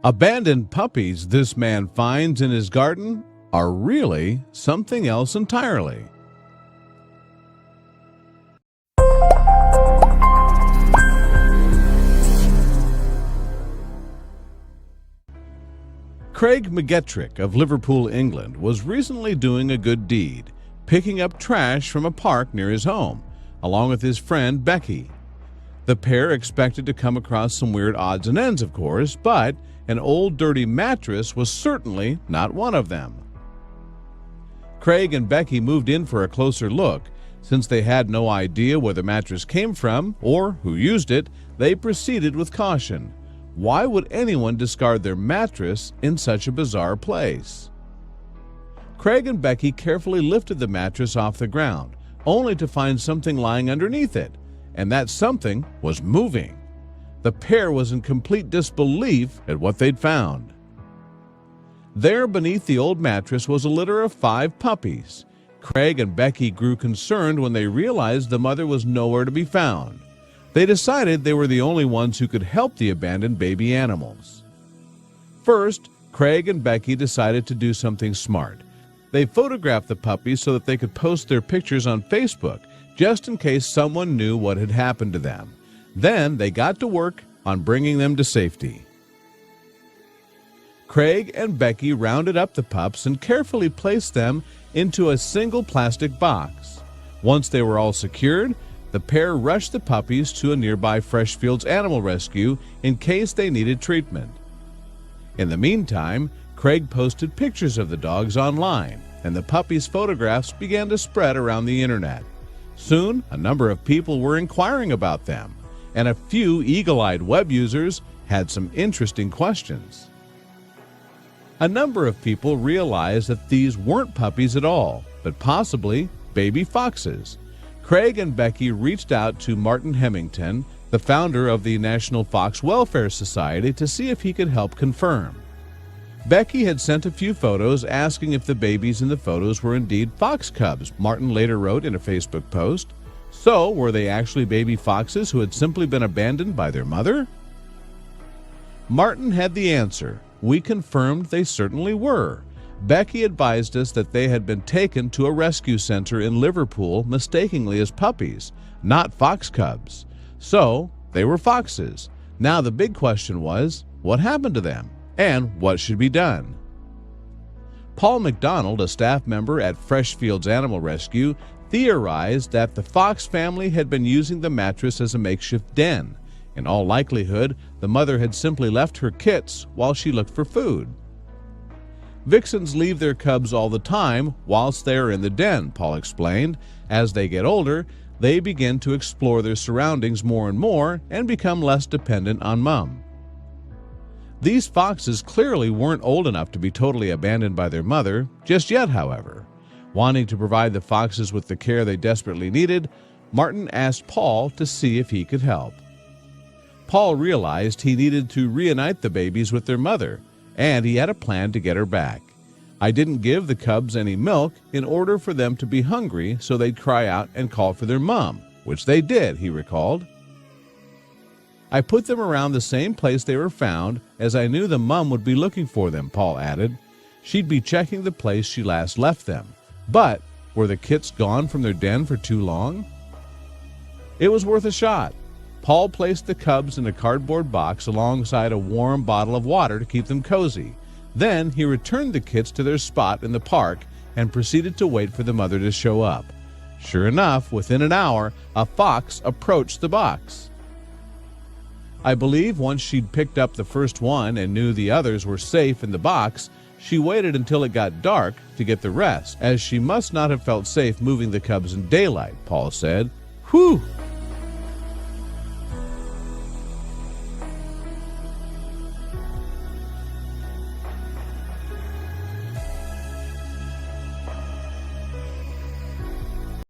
Abandoned puppies this man finds in his garden are really something else entirely. Craig McGettrick of Liverpool, England, was recently doing a good deed, picking up trash from a park near his home, along with his friend Becky. The pair expected to come across some weird odds and ends, of course, but an old dirty mattress was certainly not one of them. Craig and Becky moved in for a closer look. Since they had no idea where the mattress came from or who used it, they proceeded with caution. Why would anyone discard their mattress in such a bizarre place? Craig and Becky carefully lifted the mattress off the ground, only to find something lying underneath it, and that something was moving. The pair was in complete disbelief at what they'd found. There beneath the old mattress was a litter of 5 puppies. Craig and Becky grew concerned when they realized the mother was nowhere to be found. They decided they were the only ones who could help the abandoned baby animals. First, Craig and Becky decided to do something smart. They photographed the puppies so that they could post their pictures on Facebook, just in case someone knew what had happened to them. Then they got to work on bringing them to safety. Craig and Becky rounded up the pups and carefully placed them into a single plastic box. Once they were all secured, the pair rushed the puppies to a nearby Freshfields Animal Rescue in case they needed treatment. In the meantime, Craig posted pictures of the dogs online, and the puppies' photographs began to spread around the internet. Soon, a number of people were inquiring about them, and a few eagle-eyed web users had some interesting questions. A number of people realized that these weren't puppies at all, but possibly baby foxes. Craig and Becky reached out to Martin Hemington, the founder of the National Fox Welfare Society, to see if he could help confirm. Becky had sent a few photos asking if the babies in the photos were indeed fox cubs, Martin later wrote in a Facebook post. So, were they actually baby foxes who had simply been abandoned by their mother? Martin had the answer. We confirmed they certainly were. Becky advised us that they had been taken to a rescue center in Liverpool mistakenly as puppies, not fox cubs. So, they were foxes. Now the big question was, what happened to them, and what should be done? Paul McDonald, a staff member at Freshfields Animal Rescue, theorized that the fox family had been using the mattress as a makeshift den. In all likelihood, the mother had simply left her kits while she looked for food. Vixens leave their cubs all the time whilst they are in the den, Paul explained. As they get older, they begin to explore their surroundings more and more and become less dependent on mom. These foxes clearly weren't old enough to be totally abandoned by their mother just yet, however. Wanting to provide the foxes with the care they desperately needed, Martin asked Paul to see if he could help. Paul realized he needed to reunite the babies with their mother, and he had a plan to get her back. I didn't give the cubs any milk in order for them to be hungry so they'd cry out and call for their mom, which they did, he recalled. I put them around the same place they were found, as I knew the mom would be looking for them, Paul added. She'd be checking the place she last left them. But were the kits gone from their den for too long? It was worth a shot. Paul placed the cubs in a cardboard box alongside a warm bottle of water to keep them cozy. Then he returned the kits to their spot in the park and proceeded to wait for the mother to show up. Sure enough, within an hour, a fox approached the box. I believe once she'd picked up the first one and knew the others were safe in the box, she waited until it got dark to get the rest, as she must not have felt safe moving the cubs in daylight, Paul said. Whew!